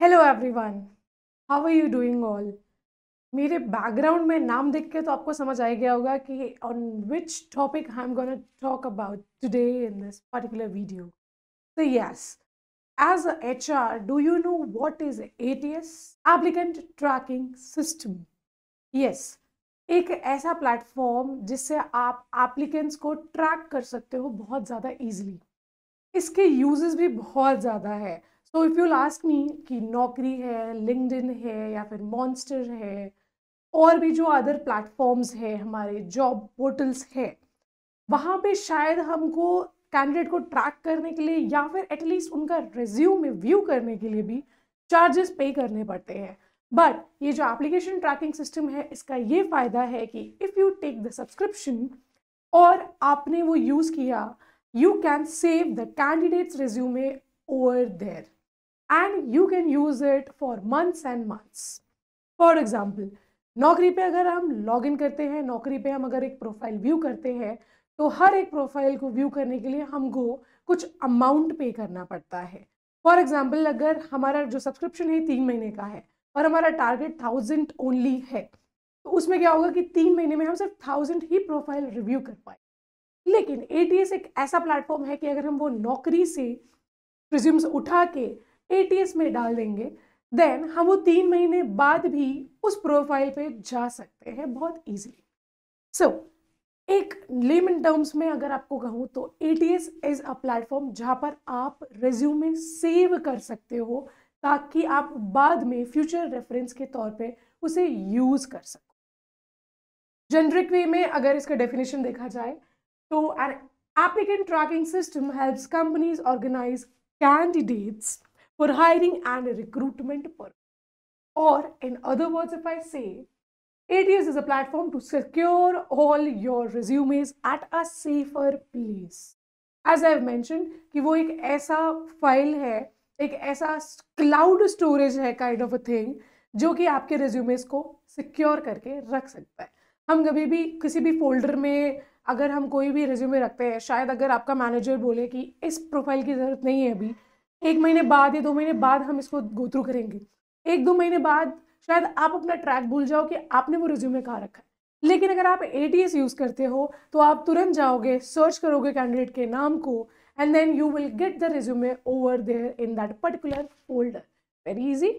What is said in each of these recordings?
Hello everyone, how are you doing all. मेरे background में नाम देख के तो आपको समझ आ ही गया होगा कि on which topic I am gonna talk about today in this particular video. तो yes, as a HR, do you know what is ATS? Applicant tracking system. Yes, एक ऐसा प्लेटफॉर्म जिससे आप एप्लीकेंट्स को ट्रैक कर सकते हो बहुत ज़्यादा इजीली। इसके यूजेस भी बहुत ज़्यादा है। सो इफ़ यू लास्ट मी कि नौकरी है, लिंक्डइन है या फिर मॉन्स्टर है और भी जो अदर प्लेटफॉर्म्स है, हमारे जॉब पोर्टल्स है, वहाँ पे शायद हमको कैंडिडेट को ट्रैक करने के लिए या फिर एटलीस्ट उनका रिज्यूम व्यू करने के लिए भी चार्जेस पे करने पड़ते हैं। बट ये जो एप्लीकेशन ट्रैकिंग सिस्टम है, इसका ये फ़ायदा है कि if you take the subscription और आपने वो यूज़ किया, you can save the candidate's resume over there and you can use it for months and months. For example, नौकरी पे अगर हम लॉग इन करते हैं, नौकरी पे हम अगर एक प्रोफाइल व्यू करते हैं, तो हर एक प्रोफाइल को व्यू करने के लिए हमको कुछ अमाउंट पे करना पड़ता है। फॉर एग्जाम्पल, अगर हमारा जो सब्सक्रिप्शन है 3 महीने का है और हमारा टारगेट 1000 ओनली है, तो उसमें क्या होगा कि 3 महीने में हम सिर्फ 1000 ही प्रोफाइल रिव्यू कर पाए। लेकिन एटीएस एक ऐसा प्लेटफॉर्म है कि अगर हम वो नौकरी से रिज्यूम्स उठा के एटीएस में डाल देंगे, देन हम वो 3 महीने बाद भी उस प्रोफाइल पे जा सकते हैं बहुत इजीली। सो एक लेमन टर्म्स में अगर आपको कहूँ तो एटीएस इज अ प्लेटफॉर्म जहाँ पर आप रिज्यूमे सेव कर सकते हो ताकि आप बाद में फ्यूचर रेफरेंस के तौर पे उसे यूज कर सको। जेनरिक वे में अगर इसका डेफिनेशन देखा जाए तो an applicant tracking system helps companies organize candidates for hiring and recruitment purpose. Or in other words, if I say, ATS is a platform to secure all your resumes at a safer place. As I've mentioned कि वो एक ऐसा file है, एक ऐसा cloud storage है kind of a thing जो कि आपके रिज्यूमेस को सिक्योर करके रख सकता है। हम कभी भी किसी भी फोल्डर में अगर हम कोई भी रिज्यूमे रखते हैं, शायद अगर आपका मैनेजर बोले कि इस प्रोफाइल की ज़रूरत नहीं है अभी, 1 महीने बाद या 2 महीने बाद हम इसको गो थ्रू करेंगे, 1-2 महीने बाद शायद आप अपना ट्रैक भूल जाओ कि आपने वो रिज्यूमे कहाँ रखा है। लेकिन अगर आप एटीएस यूज़ करते हो तो आप तुरंत जाओगे, सर्च करोगे कैंडिडेट के नाम को and then you will get the resume over there in that particular folder. Very easy.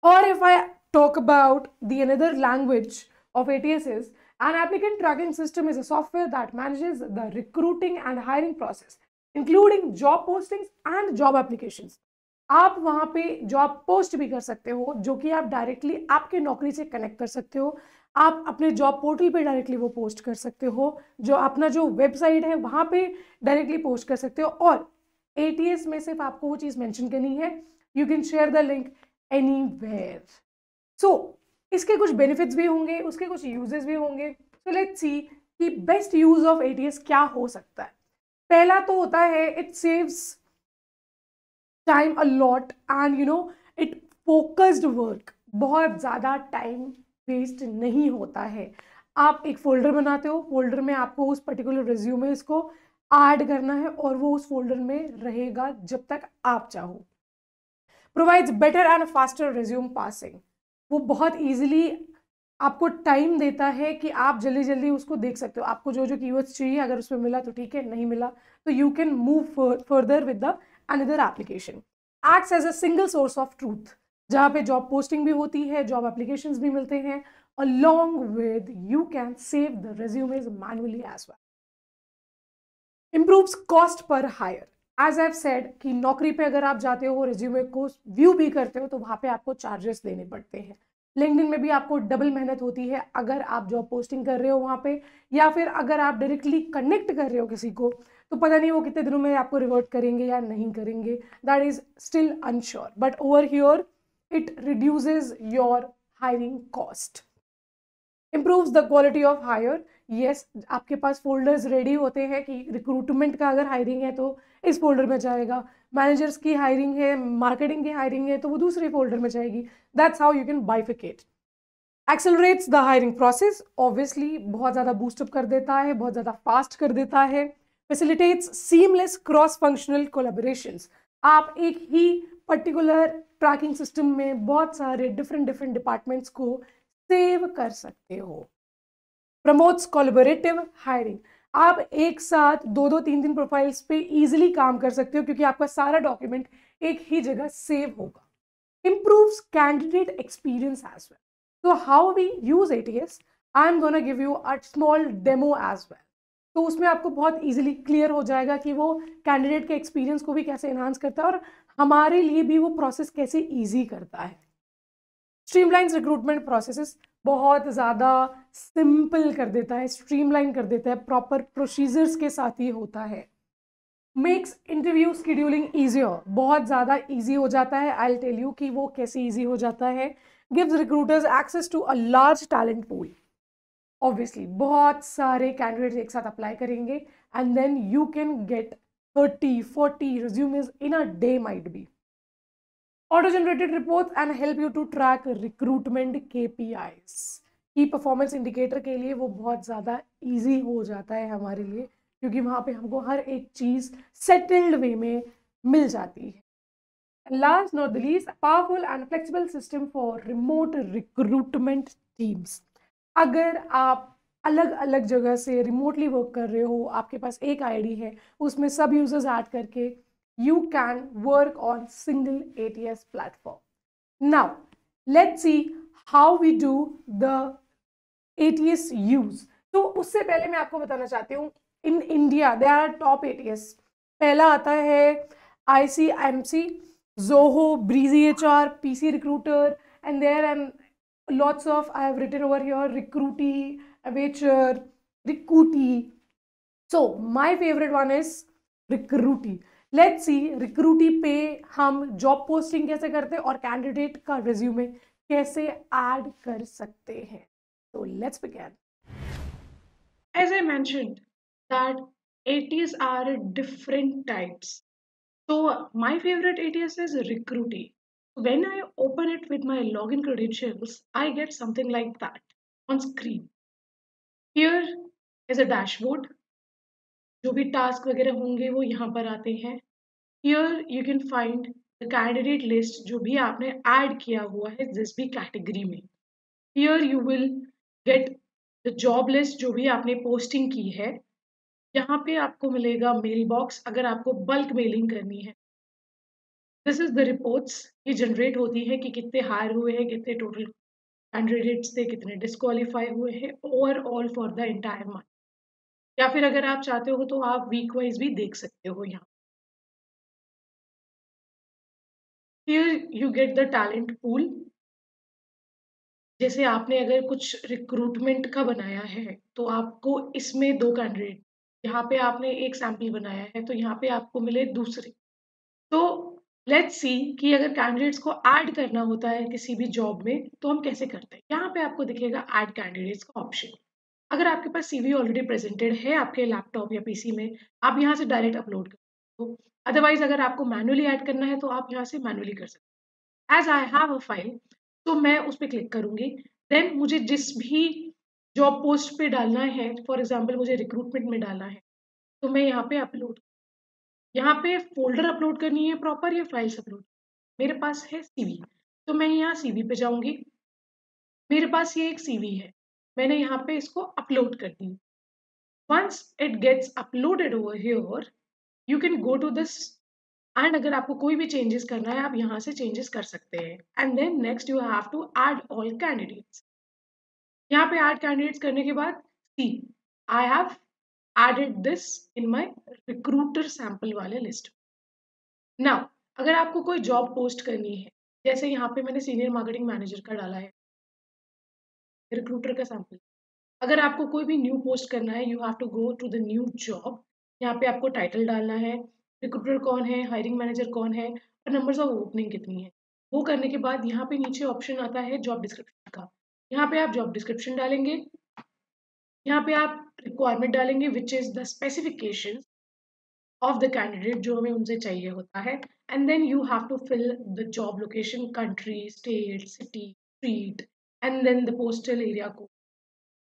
और if I talk about the another language of ATS is an applicant tracking system is a software that manages the recruiting and hiring process, including job postings and job applications. आप वहाँ पे job post भी कर सकते हो जो कि आप डायरेक्टली आपके नौकरी से कनेक्ट कर सकते हो। आप अपने जॉब पोर्टल पे डायरेक्टली वो पोस्ट कर सकते हो, जो अपना जो वेबसाइट है वहाँ पे डायरेक्टली पोस्ट कर सकते हो। और ATS में सिर्फ आपको वो चीज़ मेंशन करनी है, you can share the link anywhere. So इसके कुछ बेनिफिट्स भी होंगे, उसके कुछ यूजेस भी होंगे। सो लेट्स सी कि बेस्ट यूज ऑफ एटीएस क्या हो सकता है। पहला तो होता है it saves time a lot and it focused work. बहुत ज़्यादा टाइम वेस्ट नहीं होता है। आप एक फोल्डर बनाते हो, फोल्डर में आपको उस पर्टिकुलर रिज्यूमे को ऐड करना है और वो उस फोल्डर में रहेगा जब तक आप चाहो। Provides better and faster resume passing. वो बहुत इजीली आपको टाइम देता है कि आप जल्दी जल्दी उसको देख सकते हो। आपको जो जो कीवर्ड्स चाहिए, अगर उसमें मिला तो ठीक है, नहीं मिला तो you can move further with the another application. Acts as a single source of truth, जहाँ पे जॉब पोस्टिंग भी होती है, जॉब एप्लीकेशंस भी मिलते हैं, along with you can save the resumes manually as well. Improves cost per hire. As I said कि नौकरी पे अगर आप जाते हो, रिज्यूमे को व्यू भी करते हो, तो वहाँ पे आपको चार्जेस देने पड़ते हैं। लिंक्डइन में भी आपको डबल मेहनत होती है अगर आप जॉब पोस्टिंग कर रहे हो वहाँ पे, या फिर अगर आप डायरेक्टली कनेक्ट कर रहे हो किसी को, तो पता नहीं वो कितने दिनों में आपको रिवर्ट करेंगे या नहीं करेंगे, that is still unsure. But over here it reduces your hiring cost. Improves the quality of hire. Yes, आपके पास फोल्डर्स रेडी होते हैं कि रिक्रूटमेंट का अगर हायरिंग है तो इस फोल्डर में जाएगा, मैनेजर्स की हायरिंग है, मार्केटिंग की हायरिंग है तो वो दूसरे फोल्डर में जाएगी। That's how you can बाइफिकेट। Accelerates the hiring process. Obviously बहुत ज़्यादा बूस्टअप कर देता है, बहुत ज़्यादा फास्ट कर देता है। Facilitates seamless cross functional collaborations. आप एक ही पर्टिकुलर ट्रैकिंग सिस्टम में बहुत सारे डिफरेंट डिपार्टमेंट्स को सेव कर सकते हो। प्रमोट्स कोलैबोरेटिव हायरिंग, आप एक साथ 2-2 3-3 प्रोफाइल्स पे इजीली काम कर सकते हो क्योंकि आपका सारा डॉक्यूमेंट एक ही जगह सेव होगा। Improves candidate experience as well. So how we use ATS, I'm gonna give you a small demo as well. तो उसमें आपको बहुत इजीली क्लियर हो जाएगा कि वो कैंडिडेट के एक्सपीरियंस को भी कैसे एनहांस करता है और हमारे लिए भी वो प्रोसेस कैसे इजी करता है। स्ट्रीमलाइंस रिक्रूटमेंट प्रोसेसेस, बहुत ज़्यादा सिंपल कर देता है, स्ट्रीमलाइन कर देता है, प्रॉपर प्रोसीजर्स के साथ ही होता है। मेक्स इंटरव्यू शेड्यूलिंग ईजियर, बहुत ज़्यादा ईजी हो जाता है। आई विल टेल यू कि वो कैसे ईजी हो जाता है। Gives recruiters access to a large talent pool, obviously बहुत सारे कैंडिडेट्स एक साथ अप्लाई करेंगे and then you can get 30-40 resumes in a day might be. Auto generated reports and help you to track recruitment KPIs. की performance indicator के लिए वो बहुत ज़्यादा इजी हो जाता है हमारे लिए क्योंकि वहाँ पे हमको हर एक चीज़ सेटल्ड वे में मिल जाती है। Last not the least, powerful and flexible system for remote recruitment teams. अगर आप अलग अलग जगह से रिमोटली वर्क कर रहे हो, आपके पास एक आईडी है, उसमें सब यूजर्स ऐड करके you can work on single ATS platform. Now, let's see how we do the ATS use. तो उससे पहले मैं आपको बताना चाहती हूँ, in India there are top ATS. पहला आता है ICMC, Zoho, Breezy HR, PC Recruiter, and there and lots of, I have written over here, Recruity, Avature, Recruity. So my favorite one is Recruity. Let's see Recruity पे हम job posting कैसे करते हैं और candidate का resume कैसे add कर सकते हैं। तो let's begin. As I mentioned that ATS are different types, so my favorite ATS is Recruity. When I open it with my login credentials, I get something like that on screen. Here is a dashboard, जो भी task वगैरह होंगे वो यहाँ पर आते हैं। Here you can find the candidate list जो भी आपने ऐड किया हुआ है जिस भी कैटेगरी में। Here you will get the job list जो भी आपने पोस्टिंग की है। यहाँ पे आपको मिलेगा मेल बॉक्स अगर आपको बल्क मेलिंग करनी है। दिस इज द रिपोर्ट्स, ये जनरेट होती है कि कितने हायर हुए हैं, कितने टोटल कैंडिडेट्स थे, कितने डिस्क्वालीफाई हुए हैं overall for the entire month. या फिर अगर आप चाहते हो तो आप वीक वाइज भी देख सकते हो यहाँ। Here you get the talent pool. जैसे आपने अगर कुछ रिक्रूटमेंट का बनाया है तो आपको इसमें 2 कैंडिडेट, यहाँ पे आपने एक सैंपल बनाया है तो यहाँ पे आपको मिले दूसरे। तो लेट्स सी कि अगर कैंडिडेट्स को ऐड करना होता है किसी भी जॉब में तो हम कैसे करते हैं। यहाँ पे आपको दिखेगा ऐड कैंडिडेट्स का ऑप्शन। अगर आपके पास CV ऑलरेडी प्रेजेंटेड है आपके लैपटॉप या PC में, आप यहाँ से डायरेक्ट अपलोड कर सकते हो। अदरवाइज अगर आपको मैनुअली ऐड करना है तो आप यहाँ से मैनुअली कर सकते हो। As I have a file तो मैं उस पर क्लिक करूंगी। देन मुझे जिस भी जॉब पोस्ट पे डालना है, फॉर एग्जाम्पल मुझे रिक्रूटमेंट में डालना है, तो मैं यहाँ पे अपलोड, यहाँ पे फोल्डर अपलोड करनी है प्रॉपर या फाइल्स अपलोड। मेरे पास है CV, तो मैं यहाँ CV पे जाऊंगी। मेरे पास ये एक CV है, मैंने यहाँ पे इसको अपलोड कर दी। Once it gets uploaded over here, you can go to this and अगर आपको कोई भी चेंजेस करना है आप यहाँ से चेंजेस कर सकते हैं। And then next you have to add all candidates. यहाँ पे ऐड कैंडिडेट्स करने के बाद see I have added this in my recruiter sample वाले लिस्ट। नाउ अगर आपको कोई जॉब पोस्ट करनी है, जैसे यहाँ पे मैंने सीनियर मार्केटिंग मैनेजर का डाला है रिक्रूटर का सैंपल। अगर आपको कोई भी न्यू पोस्ट करना है you have to go to the new job. यहाँ पे आपको टाइटल डालना है, रिक्रूटर कौन है, हायरिंग मैनेजर कौन है और नंबर्स ऑफ ओपनिंग कितनी है। वो करने के बाद यहाँ पे नीचे ऑप्शन आता है जॉब डिस्क्रिप्शन का। यहाँ पे आप जॉब डिस्क्रिप्शन डालेंगे, यहाँ पे आप रिक्वायरमेंट डालेंगे which is the specification of the candidate जो हमें उनसे चाहिए होता है। And then you have to fill the job location, country, state, city, street and then the postal area को।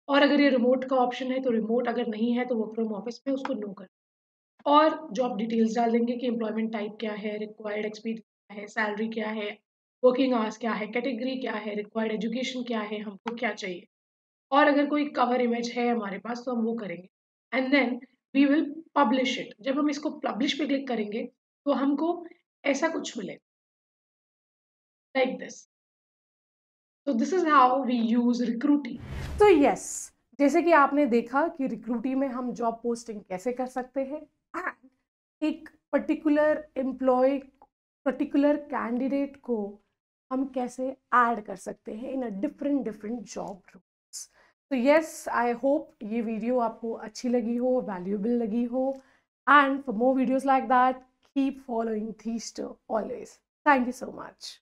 और अगर ये रिमोट का ऑप्शन है तो रिमोट, अगर नहीं है तो वर्क फ्रॉम ऑफिस में उसको नो कर। और जॉब डिटेल्स डाल देंगे कि एम्प्लॉयमेंट टाइप क्या है, रिक्वायर्ड एक्सपीरियंस क्या है, सैलरी क्या है, वर्किंग आवर्स क्या है, कैटेगरी क्या है, रिक्वायर्ड एजुकेशन क्या है, हमको क्या चाहिए, और अगर कोई कवर इमेज है हमारे पास तो हम वो करेंगे and then we will publish it. जब हम इसको पब्लिश पे क्लिक करेंगे तो हमको ऐसा कुछ मिले, लाइक दिस। तो this is how we use Recruity. तो यस, जैसे कि आपने देखा कि रिक्रूटी में हम जॉब पोस्टिंग कैसे कर सकते हैं एंड एक पर्टिकुलर एम्प्लॉय, पर्टिकुलर कैंडिडेट को हम कैसे ऐड कर सकते हैं in a different different job roles. तो यस, आई होप ये वीडियो आपको अच्छी लगी हो, वैल्यूएबल लगी हो, and for more videos like that keep following थीस्टर always. Thank you so much.